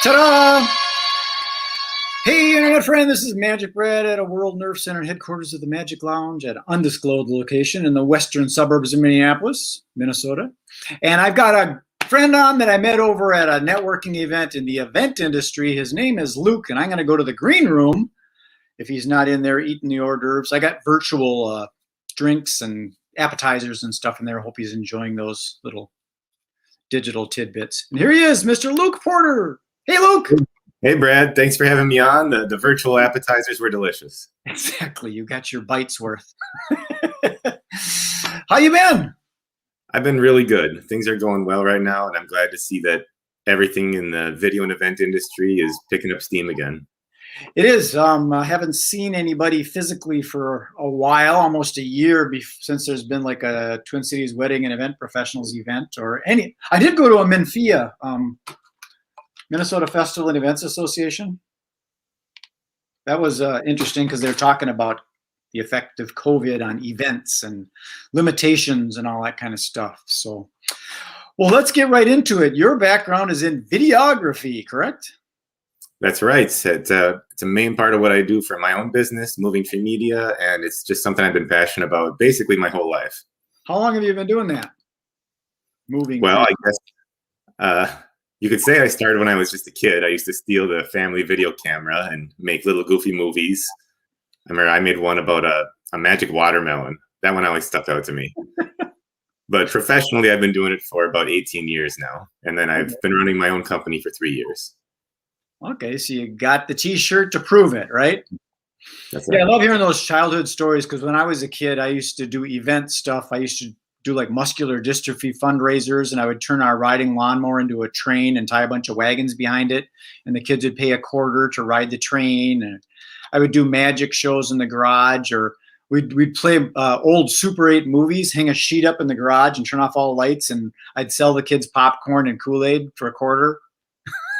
Ta-da! Hey, internet friend, this is Magic Brad at a World Nerve Center headquarters of the Magic Lounge at an undisclosed location in the western suburbs of Minneapolis, Minnesota. And I've got a friend on that I met over at a networking event in the event industry. His name is Luke, and I'm going to go to the green room if he's not in there eating the hors d'oeuvres. I got virtual drinks and appetizers and stuff in there. I hope he's enjoying those little digital tidbits. And here he is, Mr. Luke Porter. Hey, Luke. Hey, Brad. Thanks for having me on. The virtual appetizers were delicious. Exactly. You got your bites worth. How you been? I've been really good. Things are going well right now, and I'm glad to see that everything in the video and event industry is picking up steam again. It is. I haven't seen anybody physically for a while, almost a year since there's been like a Twin Cities Wedding and Event Professionals event or any. I did go to a Menfia, Minnesota Festival and Events Association. That was interesting because they're talking about the effect of COVID on events and limitations and all that kind of stuff. So, well, let's get right into it. Your background is in videography, correct? That's right. It's a main part of what I do for my own business, moving through media, and it's just something I've been passionate about basically my whole life. How long have you been doing that? Moving. Well, I guess you could say I started when I was just a kid. I used to steal the family video camera and make little goofy movies. I remember I made one about a magic watermelon. That one always stuck out to me. But professionally, I've been doing it for about 18 years now. And then I've been running my own company for 3 years. Okay, so you got the T-shirt to prove it, right? That's Yeah, right. I love hearing those childhood stories because when I was a kid, I used to do event stuff. I used to do like muscular dystrophy fundraisers, and I would turn our riding lawnmower into a train and tie a bunch of wagons behind it, and the kids would pay a quarter to ride the train. And I would do magic shows in the garage, or we'd play old Super 8 movies, hang a sheet up in the garage and turn off all the lights, and I'd sell the kids popcorn and Kool-Aid for a quarter.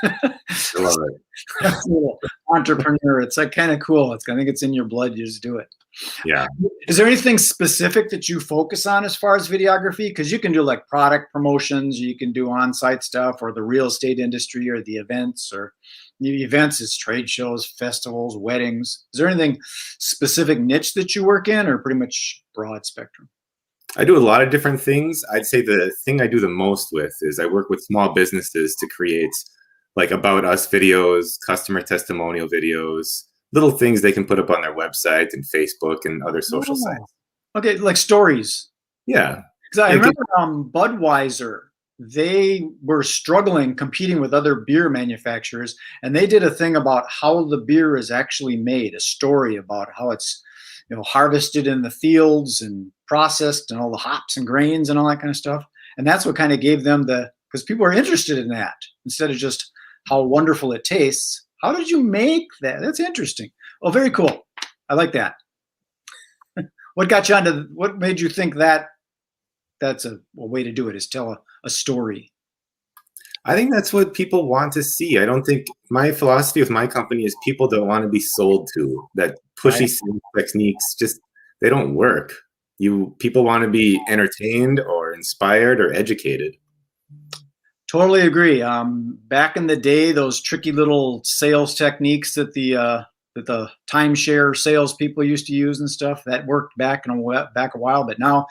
I love it. That's a little entrepreneur. It's like kind of cool. I think it's in your blood. You just do it. Yeah. Is there anything specific that you focus on as far as videography? Because you can do like product promotions, you can do on-site stuff, or the real estate industry, or the events, or the events is trade shows, festivals, weddings. Is there anything specific niche that you work in, or pretty much broad spectrum? I do a lot of different things. I'd say the thing I do the most with is I work with small businesses to create like about us videos, customer testimonial videos, little things they can put up on their website and Facebook and other social sites. Okay, like stories. Yeah. Because I remember Budweiser, they were struggling competing with other beer manufacturers, and they did a thing about how the beer is actually made, a story about how it's harvested in the fields and processed and all the hops and grains and all that kind of stuff. And that's what kind of gave them because people are interested in that instead of just how wonderful it tastes. How did you make that? That's interesting. Oh, very cool. I like that. What got you what made you think that's a way to do it, is tell a story? I think that's what people want to see. I don't think my philosophy with my company is people don't want to be sold to, that pushy sales techniques just, they don't work. People want to be entertained or inspired or educated. Totally agree. Back in the day, those tricky little sales techniques that the timeshare salespeople used to use and stuff, that worked back a while. But now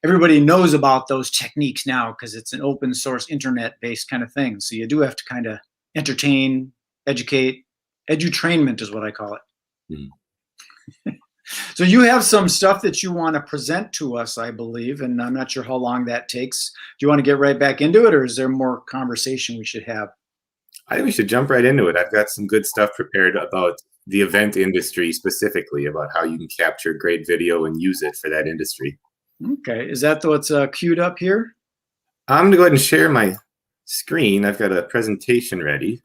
everybody knows about those techniques now because it's an open source internet-based kind of thing. So you do have to kind of entertain, educate. Edutainment is what I call it. Mm. So you have some stuff that you want to present to us, I believe, and I'm not sure how long that takes. Do you want to get right back into it, or is there more conversation we should have? I think we should jump right into it. I've got some good stuff prepared about the event industry specifically, about how you can capture great video and use it for that industry. Okay. Is that what's queued up here? I'm going to go ahead and share my screen. I've got a presentation ready.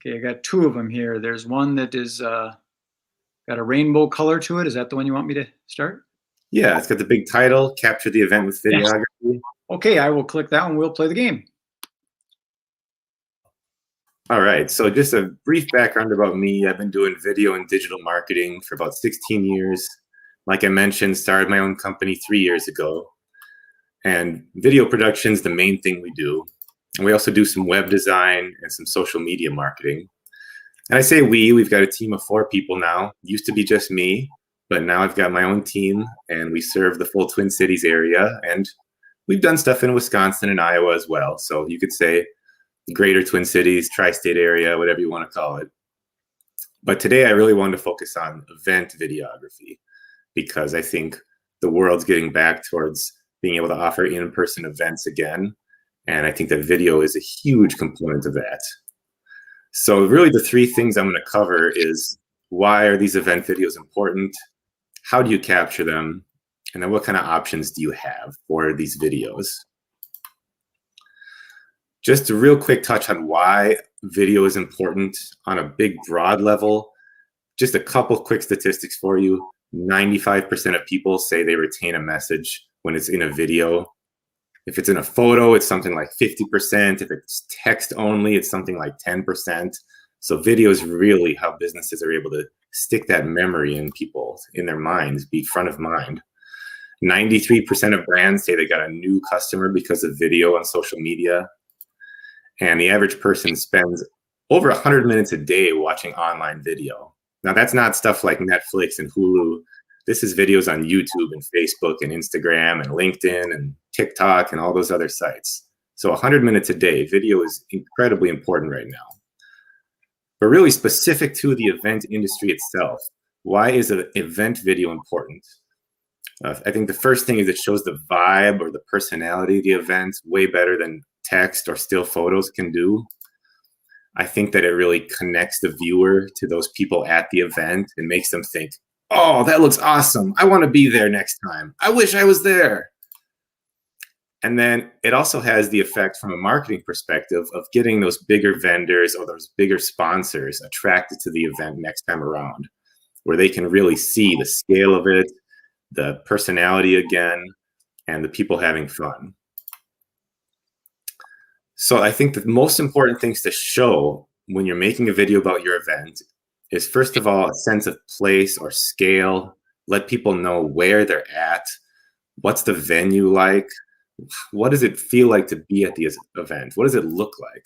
Okay, I got two of them here. There's one that is got a rainbow color to it. Is that the one you want me to start? Yeah, it's got the big title, Capture the Event with Videography. Yes. Okay, I will click that one. We'll play the game. All right, so just a brief background about me. I've been doing video and digital marketing for about 16 years. Like I mentioned, started my own company 3 years ago. And video production is the main thing we do. And we also do some web design and some social media marketing. And I say we've got a team of 4 people now. Used to be just me, but now I've got my own team, and we serve the full Twin Cities area. And we've done stuff in Wisconsin and Iowa as well. So you could say greater Twin Cities, tri-state area, whatever you want to call it. But today I really wanted to focus on event videography, because I think the world's getting back towards being able to offer in-person events again. And I think that video is a huge component of that. So really the 3 things I'm going to cover is, why are these event videos important? How do you capture them? And then what kind of options do you have for these videos? Just a real quick touch on why video is important on a big, broad level. Just a couple quick statistics for you. 95% of people say they retain a message when it's in a video. If it's in a photo, it's something like 50%. If it's text only, it's something like 10%. So video is really how businesses are able to stick that memory in people, in their minds, be front of mind. 93% of brands say they got a new customer because of video on social media. And the average person spends over 100 minutes a day watching online video. Now, that's not stuff like Netflix and Hulu. This is videos on YouTube and Facebook and Instagram and LinkedIn and TikTok and all those other sites. So 100 minutes a day, video is incredibly important right now. But really specific to the event industry itself, why is an event video important? I think the first thing is it shows the vibe or the personality of the event way better than text or still photos can do. I think that it really connects the viewer to those people at the event and makes them think, oh, that looks awesome. I want to be there next time. I wish I was there. And then it also has the effect from a marketing perspective of getting those bigger vendors or those bigger sponsors attracted to the event next time around, where they can really see the scale of it, the personality again, and the people having fun. So I think the most important things to show when you're making a video about your event is, first of all, a sense of place or scale. Let people know where they're at. What's the venue like? What does it feel like to be at the event? What does it look like?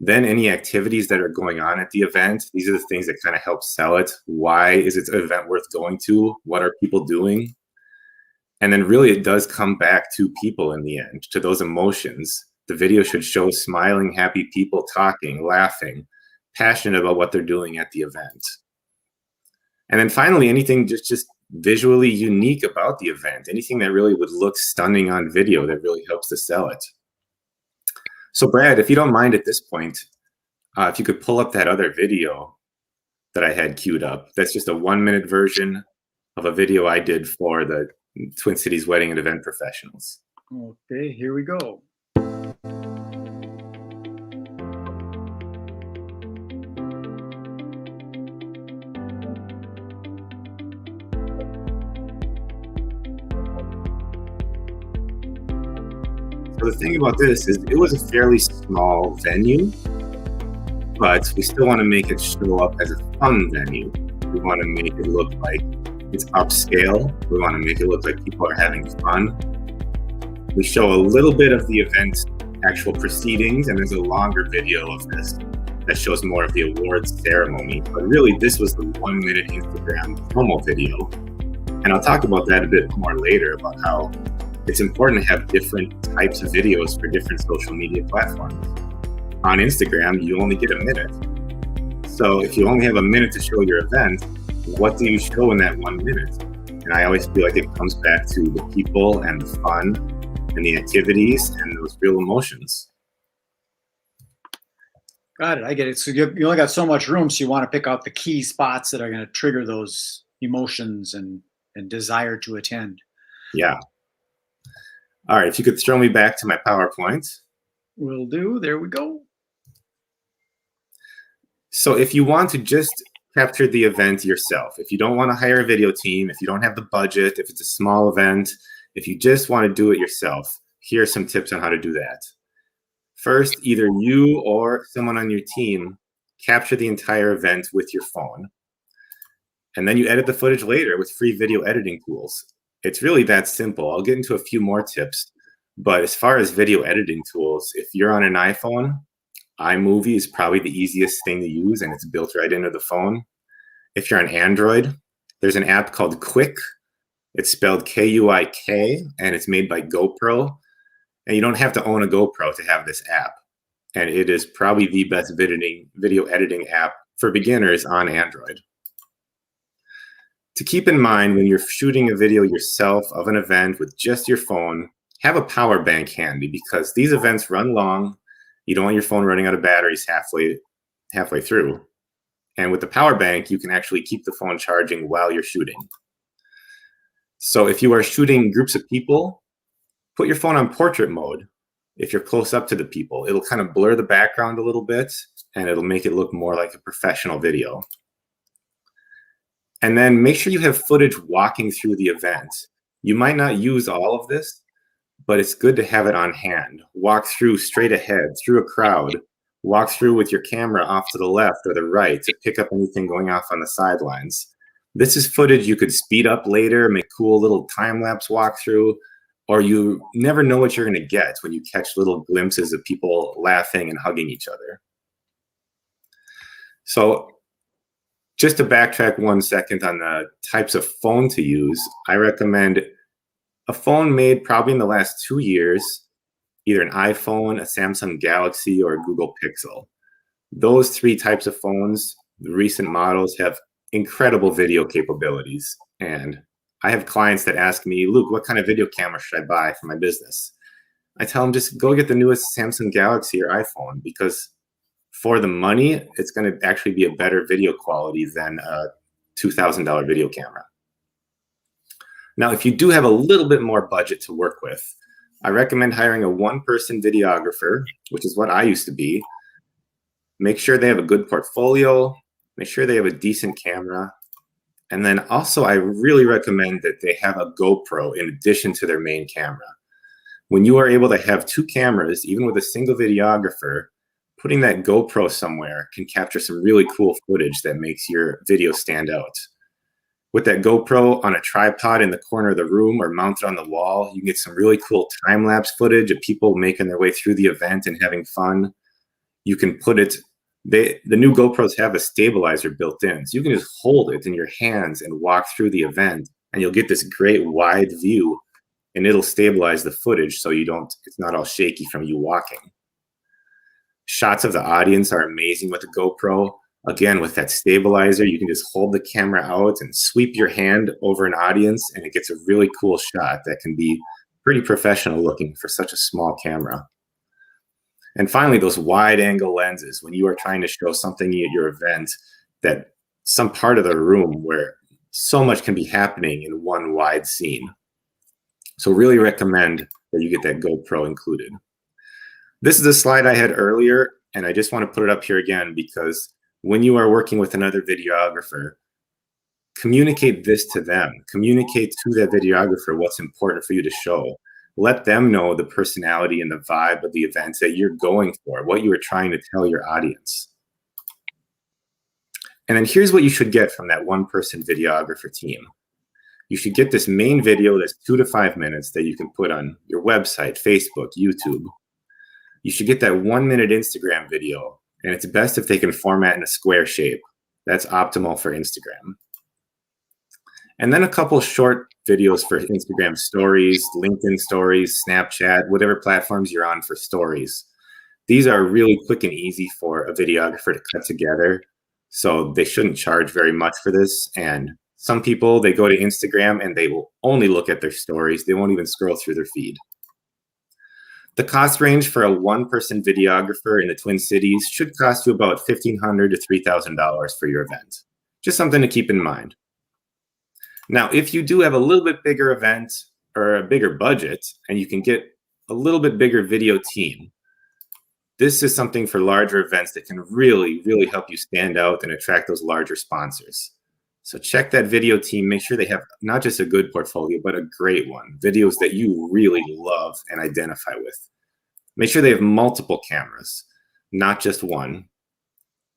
Then any activities that are going on at the event, these are the things that kind of help sell it. Why is it an event worth going to? What are people doing? And then really it does come back to people in the end, to those emotions. The video should show smiling, happy people talking, laughing, passionate about what they're doing at the event. And then finally, anything just visually unique about the event, anything that really would look stunning on video that really helps to sell it. So Brad, if you don't mind at this point, if you could pull up that other video that I had queued up. That's just a 1-minute version of a video I did for the Twin Cities Wedding and Event Professionals. Okay, here we go. So the thing about this is it was a fairly small venue, but we still want to make it show up as a fun venue. We want to make it look like it's upscale. We want to make it look like people are having fun. We show a little bit of the event actual proceedings, and there's a longer video of this that shows more of the awards ceremony. But really, this was the 1-minute Instagram promo video. And I'll talk about that a bit more later, about how it's important to have different types of videos for different social media platforms. On Instagram, you only get a minute. So if you only have a minute to show your event, what do you show in that 1 minute? And I always feel like it comes back to the people and the fun and the activities and those real emotions. Got it. I get it. So you only got so much room, so you want to pick out the key spots that are going to trigger those emotions and desire to attend. Yeah. All right. If you could throw me back to my PowerPoint. Will do. There we go. So if you want to just capture the event yourself, if you don't want to hire a video team, if you don't have the budget, if it's a small event, if you just want to do it yourself, here are some tips on how to do that. First, either you or someone on your team capture the entire event with your phone, and then you edit the footage later with free video editing tools. It's really that simple. I'll get into a few more tips, But as far as video editing tools, if you're on an iPhone, iMovie is probably the easiest thing to use, and it's built right into the phone. If you're on Android, there's an app called Quick. It's spelled Kuik, and it's made by GoPro. And you don't have to own a GoPro to have this app. And it is probably the best video editing app for beginners on Android. To keep in mind when you're shooting a video yourself of an event with just your phone, have a power bank handy, because these events run long. You don't want your phone running out of batteries halfway through. And with the power bank, you can actually keep the phone charging while you're shooting. So if you are shooting groups of people, put your phone on portrait mode. If you're close up to the people, it'll kind of blur the background a little bit, and it'll make it look more like a professional video. And then make sure you have footage walking through the event. You might not use all of this, but it's good to have it on hand. Walk through straight ahead, through a crowd. Walk through with your camera off to the left or the right to pick up anything going off on the sidelines. This is footage you could speed up later, make cool little time-lapse walkthrough, or you never know what you're going to get when you catch little glimpses of people laughing and hugging each other. So just to backtrack 1 second on the types of phone to use, I recommend a phone made probably in the last 2 years, either an iPhone, a Samsung Galaxy, or a Google Pixel. Those 3 types of phones, the recent models, have incredible video capabilities. And I have clients that ask me, Luke, what kind of video camera should I buy for my business? I tell them, just go get the newest Samsung Galaxy or iPhone, because for the money, it's going to actually be a better video quality than a $2,000 video camera. Now, if you do have a little bit more budget to work with, I recommend hiring a one-person videographer, which is what I used to be. Make sure they have a good portfolio, make sure they have a decent camera, and then also I really recommend that they have a GoPro in addition to their main camera. When you are able to have 2 cameras, even with a single videographer, putting that GoPro somewhere can capture some really cool footage that makes your video stand out. With that GoPro on a tripod in the corner of the room or mounted on the wall, you can get some really cool time-lapse footage of people making their way through the event and having fun. You can put it, the new GoPros have a stabilizer built in, so you can just hold it in your hands and walk through the event, and you'll get this great wide view, and it'll stabilize the footage so it's not all shaky from you walking. Shots of the audience are amazing with the GoPro. Again, with that stabilizer, you can just hold the camera out and sweep your hand over an audience, and it gets a really cool shot that can be pretty professional looking for such a small camera. And finally, those wide angle lenses, when you are trying to show something at your event, that some part of the room where so much can be happening in one wide scene. So really recommend that you get that GoPro included. This is a slide I had earlier, and I just want to put it up here again because when you are working with another videographer, communicate this to them. Communicate to that videographer what's important for you to show. Let them know the personality and the vibe of the events that you're going for, what you are trying to tell your audience. And then here's what you should get from that one-person videographer team. You should get this main video that's 2 to 5 minutes that you can put on your website, Facebook, YouTube. You should get that 1-minute Instagram video, and it's best if they can format in a square shape. That's optimal for Instagram. And then a couple short videos for Instagram stories, LinkedIn stories, Snapchat, whatever platforms you're on for stories. These are really quick and easy for a videographer to cut together, so they shouldn't charge very much for this. And some people, they go to Instagram and they will only look at their stories. They won't even scroll through their feed. The cost range for a one-person videographer in the Twin Cities should cost you about $1,500 to $3,000 for your event. Just something to keep in mind. Now, if you do have a little bit bigger event or a bigger budget, and you can get a little bit bigger video team, this is something for larger events that can really, really help you stand out and attract those larger sponsors. So check that video team, make sure they have not just a good portfolio, but a great one. Videos that you really love and identify with. Make sure they have multiple cameras, not just one,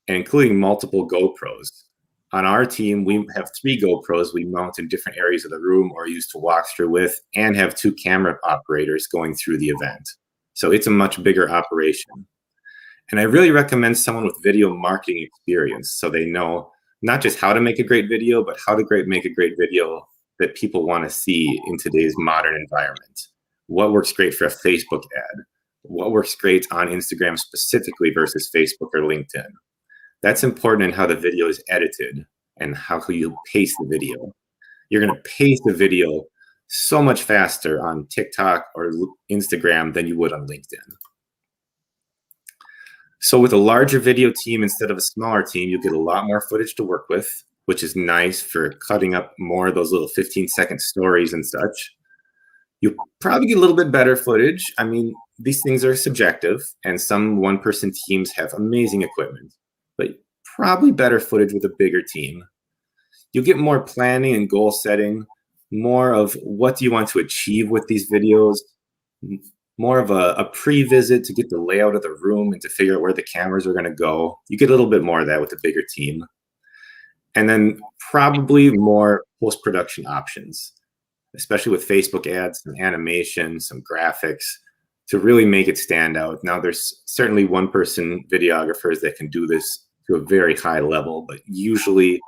and including multiple GoPros. On our team, we have 3 GoPros we mount in different areas of the room or use to walk through with, and have 2 camera operators going through the event. So it's a much bigger operation. And I really recommend someone with video marketing experience so they know not just how to make a great video, but how to make a great video that people want to see in today's modern environment. What works great for a Facebook ad? What works great on Instagram specifically versus Facebook or LinkedIn? That's important in how the video is edited and how you pace the video. You're going to pace the video so much faster on TikTok or Instagram than you would on LinkedIn. So with a larger video team instead of a smaller team, you get a lot more footage to work with, which is nice for cutting up more of those little 15-second stories and such. You probably get a little bit better footage. I mean, these things are subjective, and some one-person teams have amazing equipment, but probably better footage with a bigger team. You get more planning and goal setting, more of what do you want to achieve with these videos, more of a pre-visit to get the layout of the room and to figure out where the cameras are going to go. You get a little bit more of that with a bigger team. And then probably more post-production options, especially with Facebook ads, some animation, some graphics to really make it stand out. Now, there's certainly one-person videographers that can do this to a very high level, but usually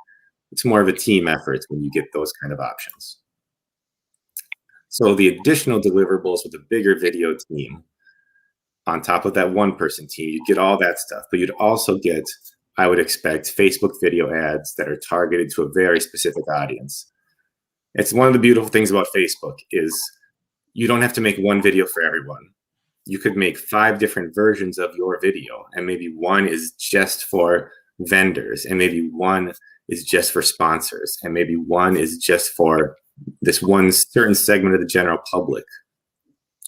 it's more of a team effort when you get those kind of options. So the additional deliverables with a bigger video team, on top of that one-person team, you get all that stuff, but you'd also get, I would expect, Facebook video ads that are targeted to a very specific audience. It's one of the beautiful things about Facebook is you don't have to make one video for everyone. You could make 5 different versions of your video, and maybe one is just for vendors, and maybe one is just for sponsors, and maybe one is just for this one certain segment of the general public.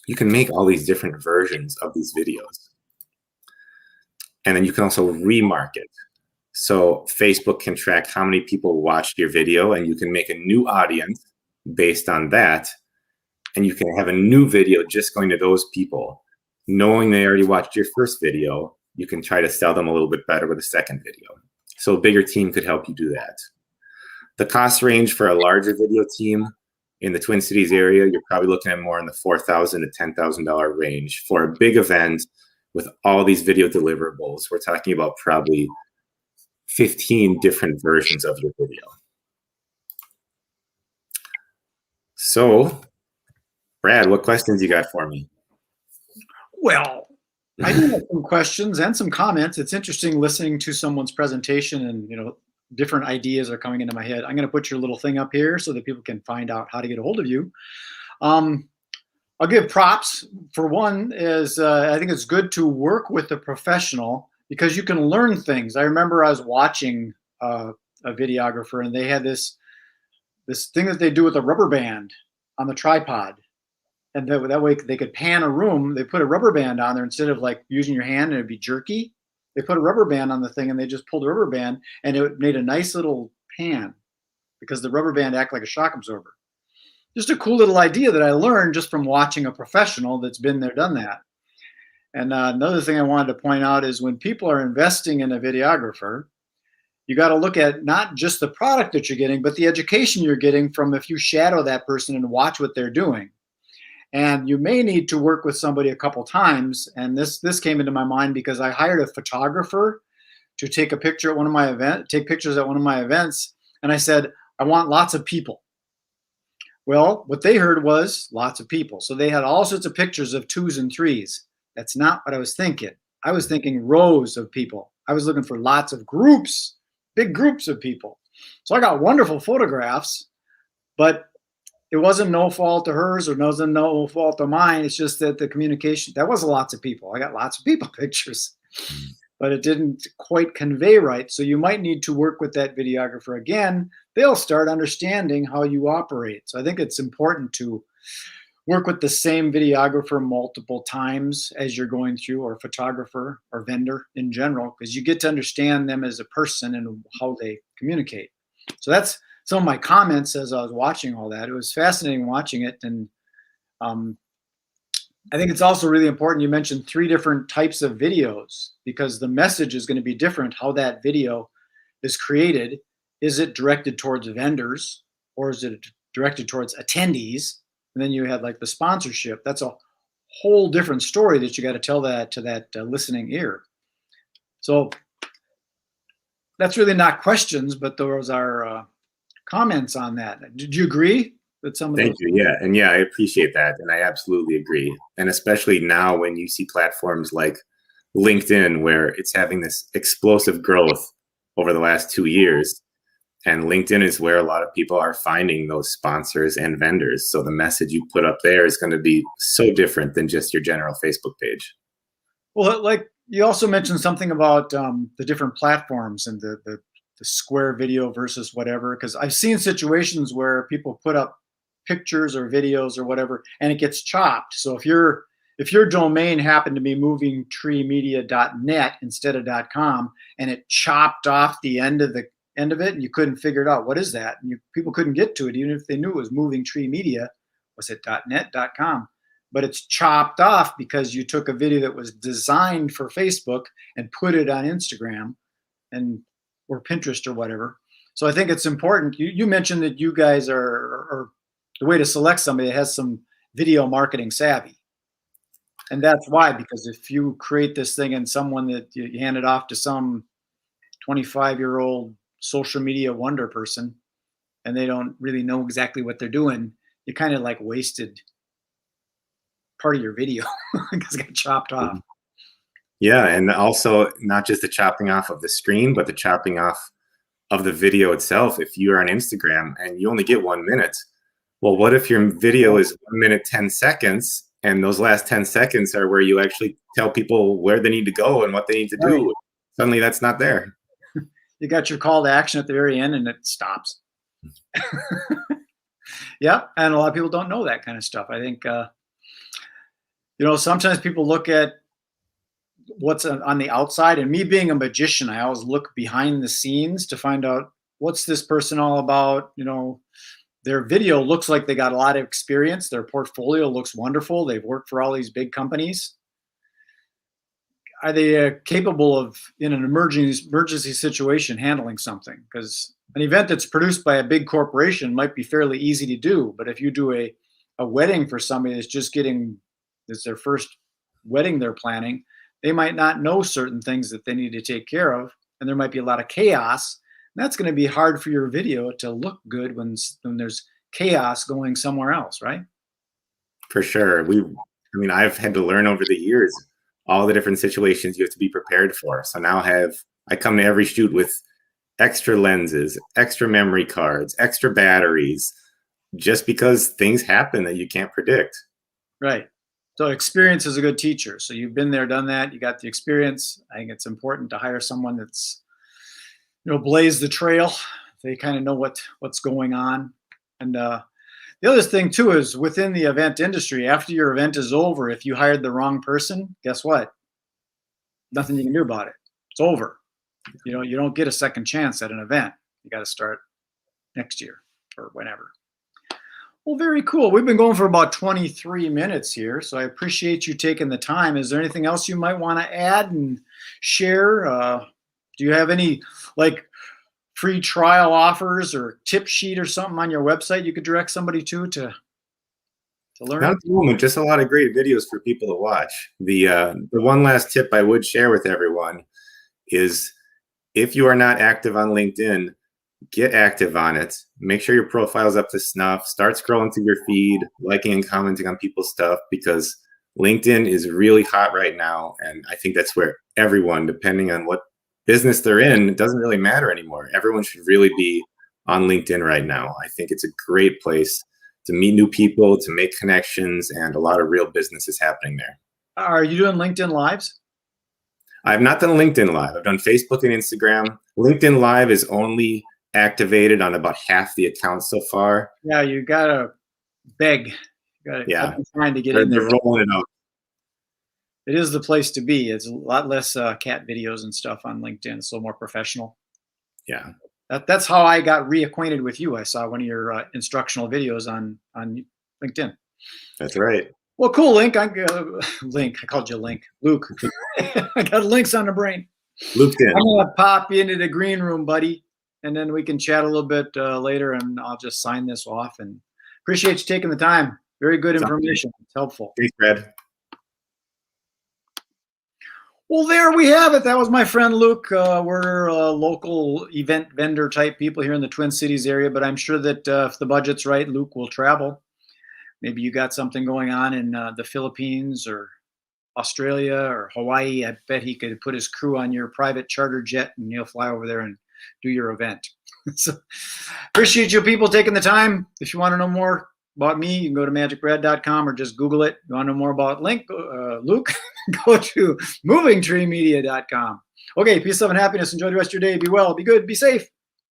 You can make all these different versions of these videos. And then you can also remarket. So Facebook can track how many people watched your video, and you can make a new audience based on that. And you can have a new video just going to those people. Knowing they already watched your first video, you can try to sell them a little bit better with a second video. So a bigger team could help you do that. The cost range for a larger video team in the Twin Cities area, you're probably looking at more in the $4,000 to $10,000 range. For a big event with all these video deliverables, we're talking about probably 15 different versions of your video. So, Brad, what questions you got for me? Well, I do have some questions and some comments. It's interesting listening to someone's presentation, and different ideas are coming into my head. I'm going to put your little thing up here so that people can find out how to get a hold of you. I'll give props. For one, is I think it's good to work with a professional because you can learn things. I remember I was watching a videographer, and they had this thing that they do with a rubber band on the tripod. And that way they could pan a room. They put a rubber band on there instead of like using your hand and it'd be jerky. They put a rubber band on the thing, and they just pulled the rubber band, and it made a nice little pan because the rubber band acted like a shock absorber. Just a cool little idea that I learned just from watching a professional that's been there, done that. And another thing I wanted to point out is when people are investing in a videographer, you got to look at not just the product that you're getting, but the education you're getting from if you shadow that person and watch what they're doing. And you may need to work with somebody a couple times. And this came into my mind because I hired a photographer to take a picture at one of my take pictures at one of my events. And I said, I want lots of people. Well, what they heard was lots of people. So they had all sorts of pictures of 2s and 3s. That's not what I was thinking. I was thinking rows of people. I was looking for lots of groups, big groups of people. So I got wonderful photographs, but it wasn't no fault of hers or wasn't no fault of mine. It's just that the communication, that was lots of people. I got lots of people pictures, but it didn't quite convey right. So you might need to work with that videographer again. They'll start understanding how you operate. So I think it's important to work with the same videographer multiple times as you're going through, or photographer or vendor in general, because you get to understand them as a person and how they communicate. So that's some of my comments as I was watching all that. It was fascinating watching it. And I think it's also really important. You mentioned 3 different types of videos because the message is going to be different how that video is created. is it directed towards vendors or is it directed towards attendees? And then you had like the sponsorship. That's a whole different story that you got to tell that to that listening ear. So that's really not questions, but those are comments on that. Did you agree with some of Thank those? you. Yeah. And yeah, I appreciate that. And I absolutely agree. And especially now when you see platforms like LinkedIn, where it's having this explosive growth over the last 2 years. And LinkedIn is where a lot of people are finding those sponsors and vendors. So the message you put up there is going to be so different than just your general Facebook page. Well, like you also mentioned something about the different platforms and the square video versus whatever. Because I've seen situations where people put up pictures or videos or whatever, and it gets chopped. So if your domain happened to be movingtreemedia.net instead of .com, and it chopped off the end of it, and you couldn't figure it out, what is that? And people couldn't get to it, even if they knew it was Moving Tree Media. Was it .net, .com? But it's chopped off because you took a video that was designed for Facebook and put it on Instagram and or Pinterest or whatever. So I think it's important. You mentioned that you guys are the way to select somebody that has some video marketing savvy. And that's why, because if you create this thing and someone that you hand it off to some 25-year-old social media wonder person and they don't really know exactly what they're doing, you kind of like wasted part of your video because it got chopped off. Yeah. And also not just the chopping off of the screen, but the chopping off of the video itself. If you are on Instagram and you only get 1 minute, well, what if your video is 1 minute, 10 seconds, and those last 10 seconds are where you actually tell people where they need to go and what they need to do? Right. Suddenly that's not there. You got your call to action at the very end and it stops. Yeah. And a lot of people don't know that kind of stuff. I think, sometimes people look at what's on the outside, and me being a magician, I always look behind the scenes to find out what's this person all about. Their video looks like they got a lot of experience. Their portfolio looks wonderful. They've worked for all these big companies. Are they capable of, in an emergency situation, handling something? Because an event that's produced by a big corporation might be fairly easy to do. But if you do a wedding for somebody that's just it's their first wedding they're planning, they might not know certain things that they need to take care of. And there might be a lot of chaos. And that's going to be hard for your video to look good when there's chaos going somewhere else, right? For sure. I've had to learn over the years all the different situations you have to be prepared for. So now I come to every shoot with extra lenses, extra memory cards, extra batteries, just because things happen that you can't predict. Right. So experience is a good teacher. So you've been there, done that. You got the experience. I think it's important to hire someone that's, blaze the trail. They kind of know what's going on. And the other thing too is within the event industry, after your event is over, if you hired the wrong person, guess what? Nothing you can do about it. It's over. You don't get a second chance at an event. You got to start next year or whenever. Well, very cool. We've been going for about 23 minutes here, so I appreciate you taking the time. Is there anything else you might want to add and share? Do you have any free trial offers or tip sheet or something on your website you could direct somebody to learn? Not at the moment, just a lot of great videos for people to watch. The one last tip I would share with everyone is if you are not active on LinkedIn, get active on it. Make sure your profile's up to snuff. Start scrolling through your feed, liking and commenting on people's stuff, because LinkedIn is really hot right now. And I think that's where everyone, depending on what business they're in, it doesn't really matter anymore. Everyone should really be on LinkedIn right now. I think it's a great place to meet new people, to make connections, and a lot of real business is happening there. Are you doing LinkedIn Lives? I've not done LinkedIn Live. I've done Facebook and Instagram. LinkedIn Live is only activated on about half the accounts so far. Yeah, you gotta beg. Yeah, I've been trying to get in there. They're rolling it out. It is the place to be. It's a lot less cat videos and stuff on LinkedIn. It's a little more professional. Yeah. That's how I got reacquainted with you. I saw one of your instructional videos on LinkedIn. That's right. Well, cool, Link. Link. I called you Link. Luke. I got links on the brain. Luke's in. I'm gonna pop into the green room, buddy. and then we can chat a little bit later, and I'll just sign this off. And appreciate you taking the time. Very good information. It's helpful. Thanks, Brad. Well, there we have it. That was my friend Luke. We're local event vendor type people here in the Twin Cities area, but I'm sure that if the budget's right, Luke will travel. Maybe you got something going on in the Philippines or Australia or Hawaii. I bet he could put his crew on your private charter jet and he'll fly over there and do your event. So appreciate you people taking the time. If you want to know more about me, you can go to magicbrad.com or just Google it. You want to know more about Luke, go to movingtreemedia.com. Okay, peace, love, and happiness. Enjoy the rest of your day. Be well, be good, be safe.